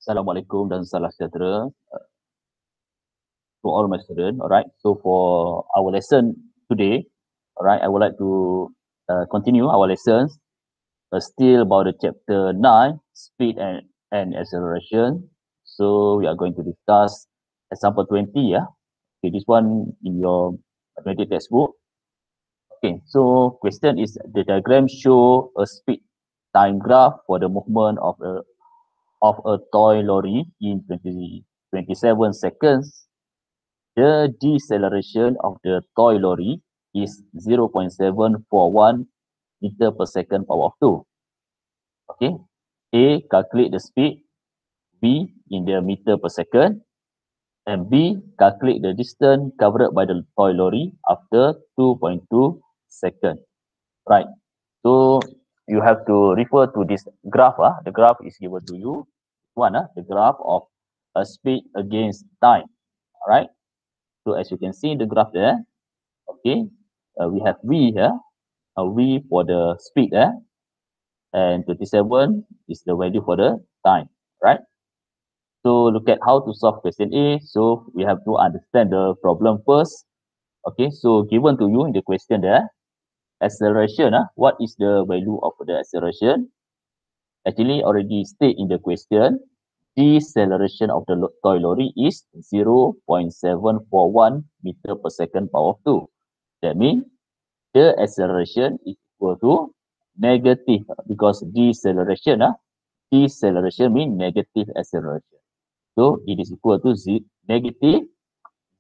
Assalamualaikum dan salam sejahtera to all my students. Alright, so for our lesson today, alright, I would like to continue our lessons. Still about the chapter 9, speed and acceleration. So we are going to discuss example 20. Yeah, okay, this one in your 20 textbook. Okay, so question is the diagram show a speed time graph for the movement of a toy lorry in 27 seconds. The deceleration of the toy lorry is 0.741 meter per second power of 2. Okay. A, calculate the speed. B, in the meter per second. And B, calculate the distance covered by the toy lorry after 2.2 seconds. Right. So you have to refer to this graph. The graph is given to you. The graph of a speed against time. All right. So as you can see in the graph there, okay, we have V here, V for the speed and 27 is the value for the time, right? So look at how to solve question A. So we have to understand the problem first. Okay, so given to you in the question there, acceleration, what is the value of the acceleration? Actually already state in the question, deceleration of the toy lorry is 0.741 meter per second power of 2. That means the acceleration is equal to negative because deceleration means negative acceleration. So it is equal to negative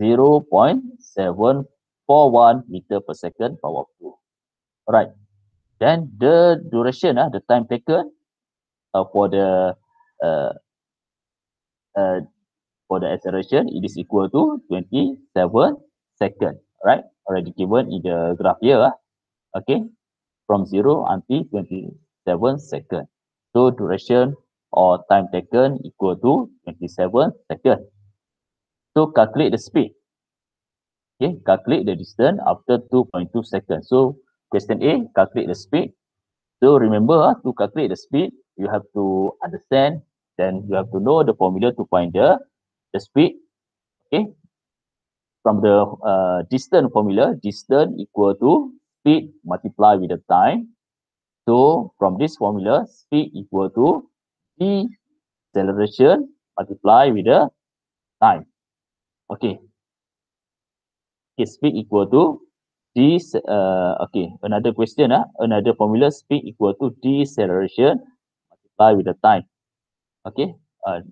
0.741 meter per second power of 2. Alright. Then the duration, the time taken for the uh, uh, for the acceleration, it is equal to 27 seconds. Right? Already given in the graph here. Okay. From 0 until 27 seconds. So duration or time taken equal to 27 seconds. So calculate the speed. Okay, calculate the distance after 2.2 seconds. So question A, calculate the speed. So remember, to calculate the speed, you have to understand, then you have to know the formula to find the speed. Okay, from the distance formula, distance equal to speed multiplied with the time. So from this formula, speed equal to deceleration multiplied with the time. Okay. Okay, speed equal to this. Okay, another question. Another formula, speed equal to deceleration multiplied with the time. Okay.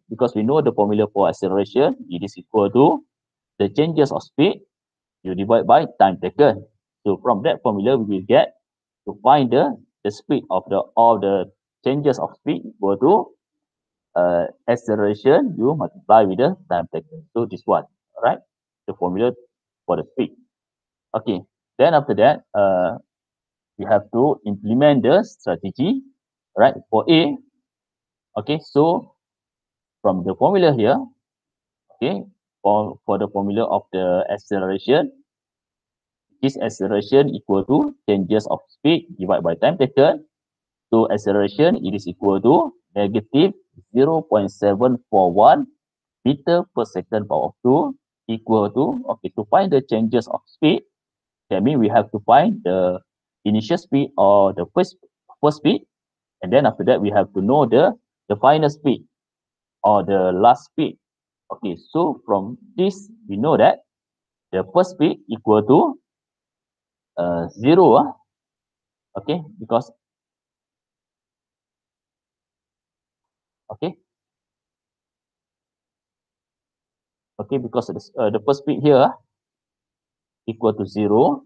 Because we know the formula for acceleration, it is equal to the changes of speed you divide by time taken. So from that formula, we will get to find the speed of the changes of speed equal to acceleration you multiply with the time taken. So this one, all right, the formula for the speed. Okay, then after that, we have to implement the strategy, right? For A, okay, so from the formula here, okay, for the formula of the acceleration, this acceleration equal to changes of speed divided by time taken. So acceleration, it is equal to negative 0.741 meter per second power of 2 equal to, okay, to find the changes of speed, that means we have to find the initial speed or the first speed, and then after that we have to know the final speed or the last speed. Okay, so from this we know that the first speed equal to 0. Okay, because okay because the first speed here equal to 0.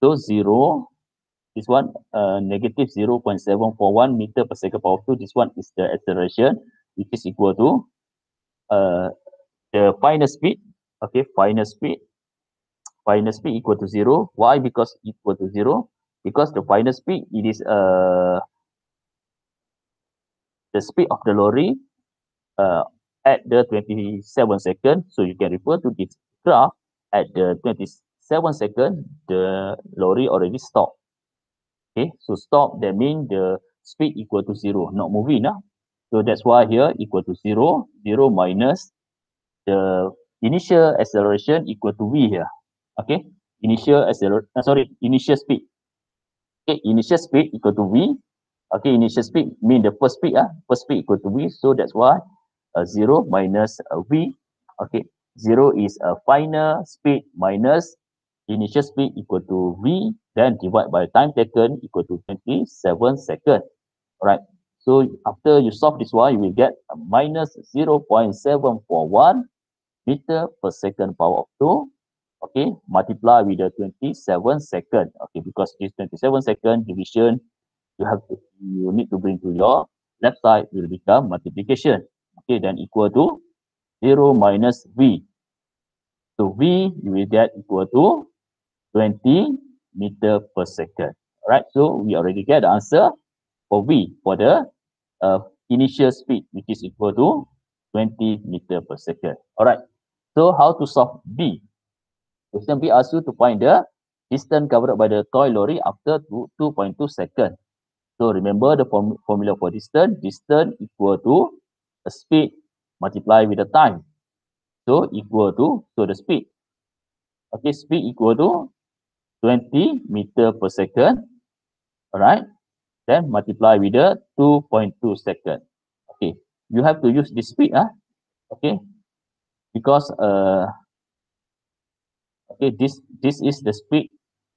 So 0, this one negative 0.741 meter per second power of 2. This one is the acceleration, which is equal to the final speed. Okay, final speed equal to 0. Why? Because equal to 0, because the final speed, it is the speed of the lorry uh, at the 27 second. So you can refer to this graph. At the 27 second, the lorry already stopped. Okay, so stop, that means the speed equal to 0, not moving. So that's why here equal to 0, 0 minus the initial acceleration equal to v here. Okay, initial initial speed. Okay, initial speed equal to v. Okay, initial speed mean the first speed equal to v. So that's why 0 minus v. Okay, 0 is a final speed minus initial speed equal to v, then divide by time taken equal to 27 seconds. Alright, so after you solve this one, you will get a minus 0.741 meter per second power of 2. Okay, multiply with the 27 second. Okay, because this 27 second division, you need to bring to your left side will become multiplication. Okay, then equal to 0 minus v. So v you will get equal to 20 meter per second. Alright, so we already get the answer for v for the initial speed, which is equal to 20 meter per second. Alright, so how to solve b? Question B asks you to find the distance covered by the toy lorry after 2.2 seconds. So remember the formula for distance. Distance equal to the speed multiplied with the time. So equal to the speed. Okay, speed equal to 20 meter per second. Alright, then multiply with the 2.2 seconds. Okay, you have to use this speed. Okay, because okay, this is the speed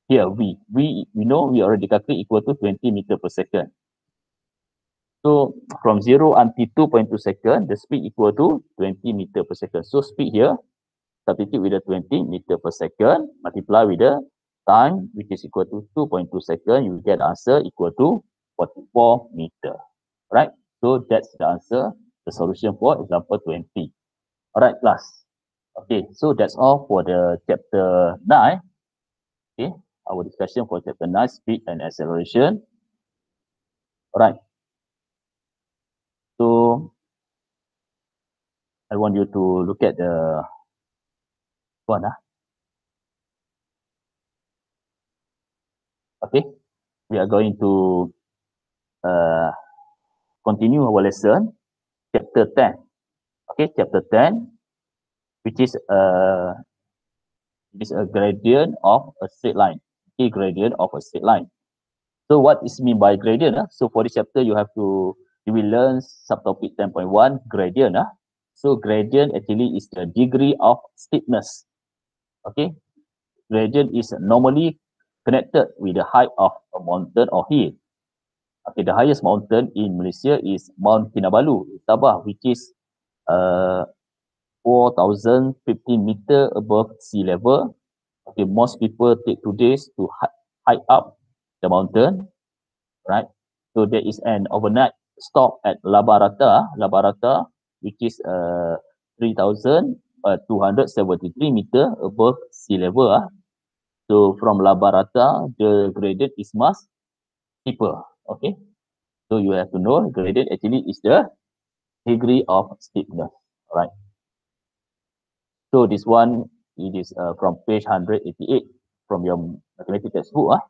here v. We know we already calculate equal to 20 meter per second. So from 0 until 2.2 seconds, the speed equal to 20 meter per second. So speed here, substitute with the 20 meter per second, multiply with the time, which is equal to 2.2 seconds, you will get the answer equal to 44 meter. Right? So that's the answer, the solution for example 20. Alright, class. Okay, so that's all for the chapter 9. Okay, our discussion for chapter 9, speed and acceleration. Alright. So I want you to look at the one. Okay, we are going to continue our lesson, chapter 10. Okay, chapter 10, which is a gradient of a straight line. Okay, gradient of a straight line. So what is mean by gradient? So for this chapter, you will learn subtopic 10.1, gradient. So gradient actually is the degree of steepness. Okay, gradient is normally connected with the height of a mountain or hill. Okay, the highest mountain in Malaysia is Mount Kinabalu, Sabah, which is 4,015 meter above sea level. Okay, most people take 2 days to hike up the mountain, right? So there is an overnight stop at Labarata, which is 3,273 meter above sea level. So from Labarata, the gradient is much steeper. Okay, so you have to know gradient actually is the degree of steepness. All right. So this one, it is from page 188 from your mathematics textbook.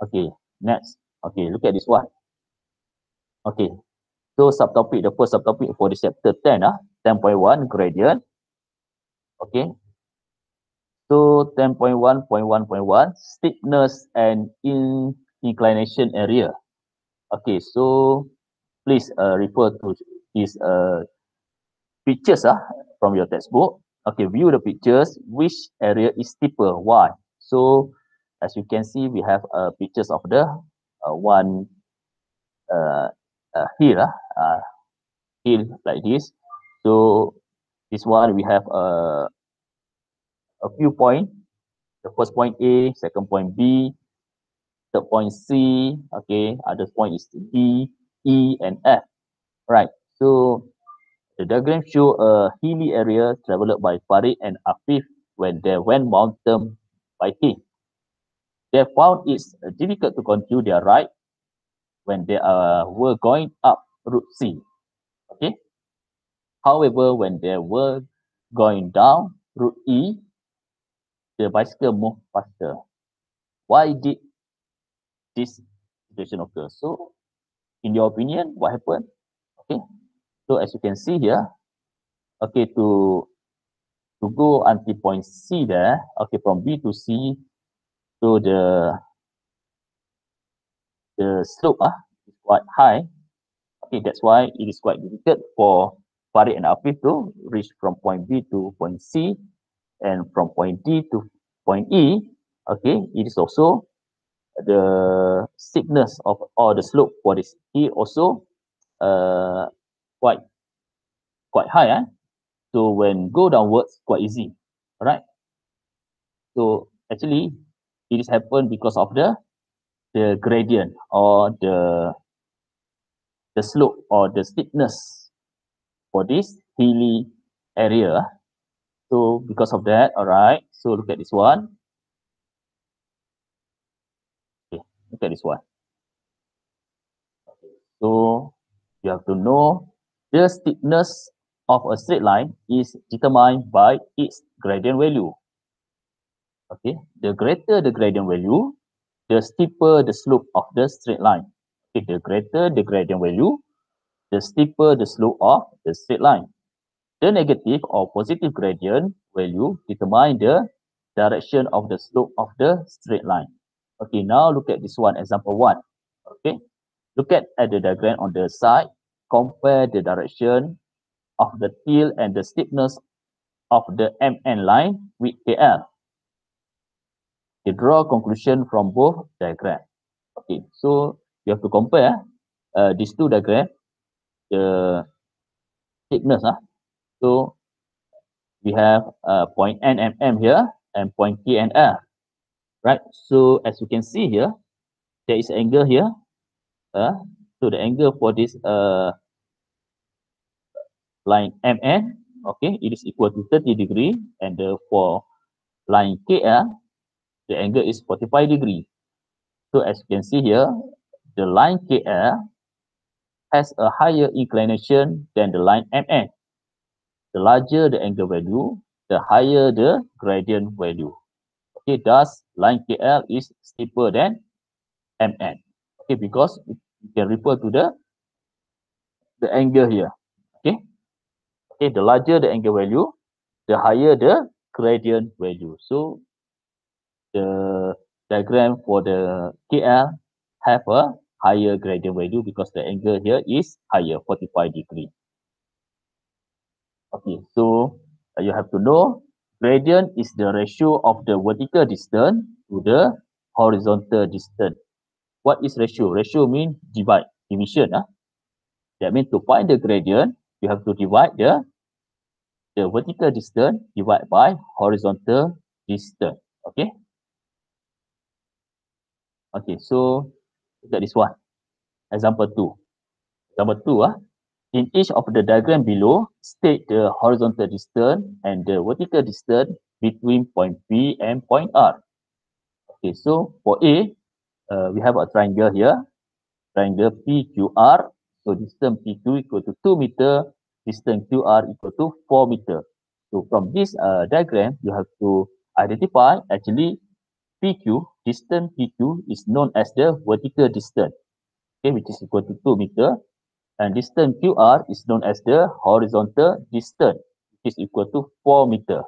Okay, next. Okay, look at this one. Okay, so subtopic, the first subtopic for this chapter 10, 10.1, gradient. Okay, so 10.1.1.1, steepness and inclination area. Okay, so please refer to these pictures from your textbook. Okay, view the pictures. Which area is steeper? Why? So as you can see, we have pictures of the one hill, hill like this. So this one we have a few points. The first point A, second point B, third point C. Okay, other point is D, E, and F. Right. So the diagram show a hilly area traveled by Farid and Afif when they went mountain biking. They found it difficult to continue their ride when they were going up Route C. Okay. However, when they were going down Route E, the bicycle moved faster. Why did this situation occur? So, in your opinion, what happened? Okay, so as you can see here, okay, to go until point C there, okay, from B to C, so the slope is quite high. Okay, that's why it is quite difficult for Farid and Afif to reach from point B to point C, and from point D to point E. Okay, it is also the steepness of or the slope for this E also uh, quite high. So when go downwards, quite easy. All right. So actually, it is happen because of the gradient or the slope or the steepness for this hilly area. So because of that, all right. So look at this one. Okay, look at this one. So you have to know the steepness of a straight line is determined by its gradient value. Okay, the greater the gradient value, the steeper the slope of the straight line. Okay, the greater the gradient value, the steeper the slope of the straight line. The negative or positive gradient value determine the direction of the slope of the straight line. Okay, now look at this one, example 1. Okay, look at the diagram on the side. Compare the direction of the tail and the steepness of the MN line with KL. Okay, draw conclusion from both diagrams. Okay, so you have to compare these two diagrams, the steepness. So we have point N and M here and point K and L. Right, so as you can see here, there is angle here. So the angle for this line MN, okay, it is equal to 30 degree, and for line KL, the angle is 45 degree. So as you can see here, the line KL has a higher inclination than the line MN. The larger the angle value, the higher the gradient value. Okay, thus line KL is steeper than MN. Okay, because you can refer to the angle here. Okay, okay, the larger the angle value, the higher the gradient value. So the diagram for the KL have a higher gradient value because the angle here is higher, 45 degree. Okay, so you have to know gradient is the ratio of the vertical distance to the horizontal distance. What is ratio? Ratio means divide, division. That means to find the gradient, you have to divide the vertical distance divided by horizontal distance. Okay. Okay, so look at this one. Example 2. Example 2, in each of the diagram below, state the horizontal distance and the vertical distance between point P and point R. Okay, so for A, we have a triangle here, triangle PQR. So distance PQ equal to 2 meter, distance QR equal to 4 meter. So from this diagram, you have to identify actually PQ, distance PQ is known as the vertical distance, okay, which is equal to 2 meter. And distance QR is known as the horizontal distance, which is equal to 4 meter.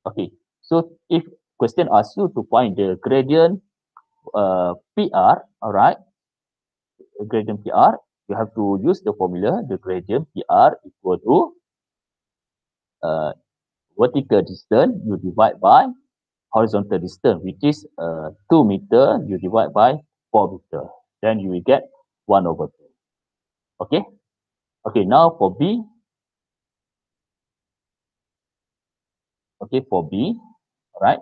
Okay, so if question asks you to find the gradient PR, all right, gradient PR, you have to use the formula, the gradient PR equal to vertical distance, you divide by horizontal distance, which is 2 meter, you divide by 4 meter. Then you will get 1/2. Okay. Okay, now for B. Okay, for B, all right.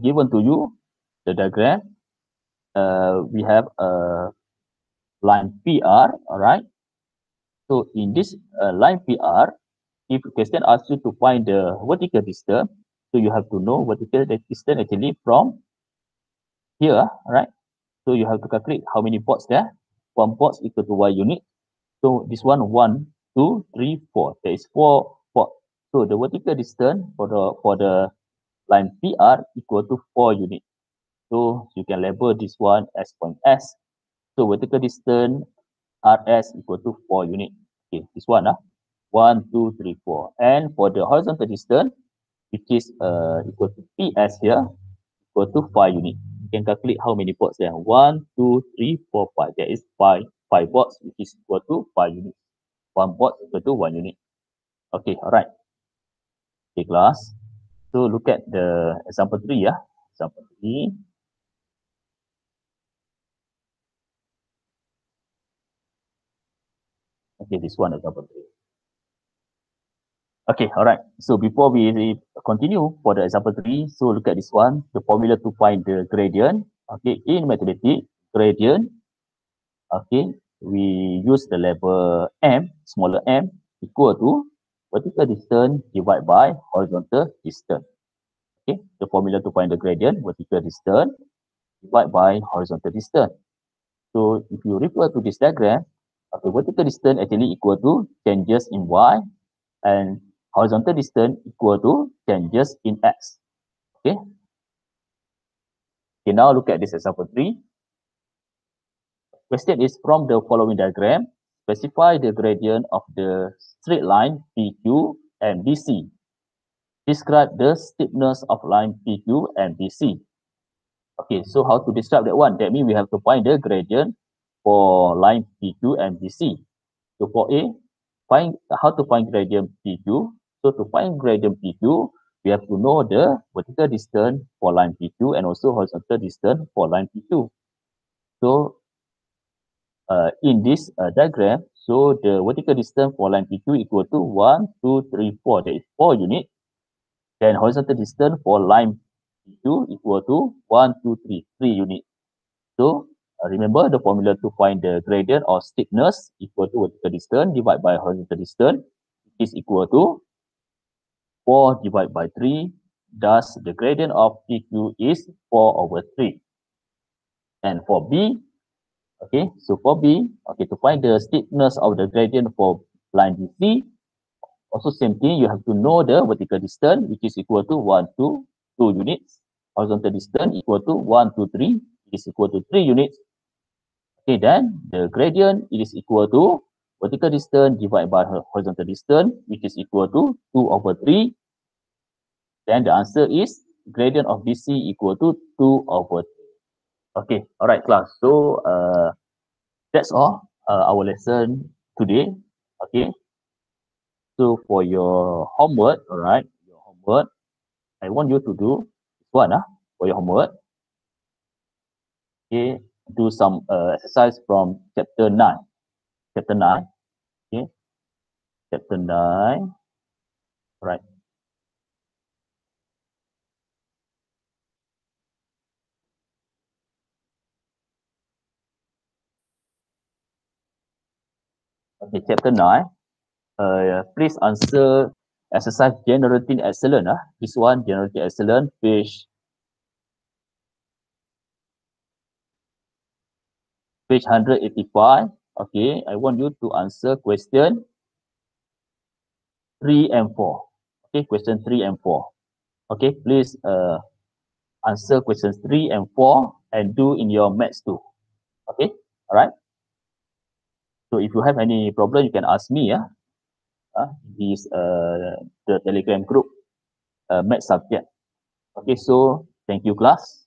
Given to you the diagram, we have a line PR, all right. So in this line PR, if question asks you to find the vertical distance, so you have to know vertical distance actually from here, all right. So you have to calculate how many ports there. 1 port equal to Y unit. So this one, 1, 2, 3, 4. There is 4 ports. So the vertical distance for the line PR equal to 4 units. So you can label this one as point S. So vertical distance RS equal to 4 unit. Okay, this one 1, 2, 3, 4. And for the horizontal distance, which is equal to PS here, equal to 5 unit. You can calculate how many ports there. 1, 2, 3, 4, 5. There is 5 ports, which is equal to 5 units. 1 port equal to 1 unit. Okay, alright. Okay, class. So look at the example 3, Example 3. Okay, this one, example 3. Okay, alright. So before we continue for the example 3, so look at this one, the formula to find the gradient. Okay, in mathematics, gradient, okay, we use the level m, smaller m, equal to vertical distance divided by horizontal distance. Okay, the formula to find the gradient, vertical distance divided by horizontal distance. So if you refer to this diagram, okay, vertical distance actually equal to changes in y, and horizontal distance equal to changes in x. Okay. Okay, now look at this example 3. Question is, from the following diagram, specify the gradient of the straight line PQ and BC. Describe the steepness of line PQ and BC. Okay, so how to describe that one? That means we have to find the gradient for line PQ and BC. So for A, find how to find gradient PQ. So to find gradient PQ, we have to know the vertical distance for line PQ and also horizontal distance for line PQ. So in this diagram, so the vertical distance for line PQ equal to 1, 2, 3, 4. That is 4 units. Then horizontal distance for line PQ equal to 1, 2, 3, 3 units. So remember the formula to find the gradient or steepness equal to vertical distance divided by horizontal distance is equal to 4 divided by 3. Thus, the gradient of PQ is 4 over 3. And for B, okay, so for B, okay, to find the steepness of the gradient for line BC, also same thing, you have to know the vertical distance, which is equal to 1, 2, 2 units. Horizontal distance equal to 1, 2, 3, is equal to 3 units. Okay, then the gradient is equal to vertical distance divided by horizontal distance, which is equal to 2 over 3. Then the answer is gradient of BC equal to 2 over 3. Okay, all right, class. So that's all our lesson today. Okay, so for your homework, all right, your homework, I want you to do this one for your homework. Okay, do some exercise from chapter 9. Chapter 9. Okay, chapter 9. All right. Okay, chapter 9. Please answer exercise generating excellent. This one, generating excellent, page 185. Okay, I want you to answer question 3 and 4. Okay, question 3 and 4. Okay, please answer questions 3 and 4 and do in your maths too. Okay, all right. So if you have any problem, you can ask me. This the Telegram group math subject. Okay, so thank you, class.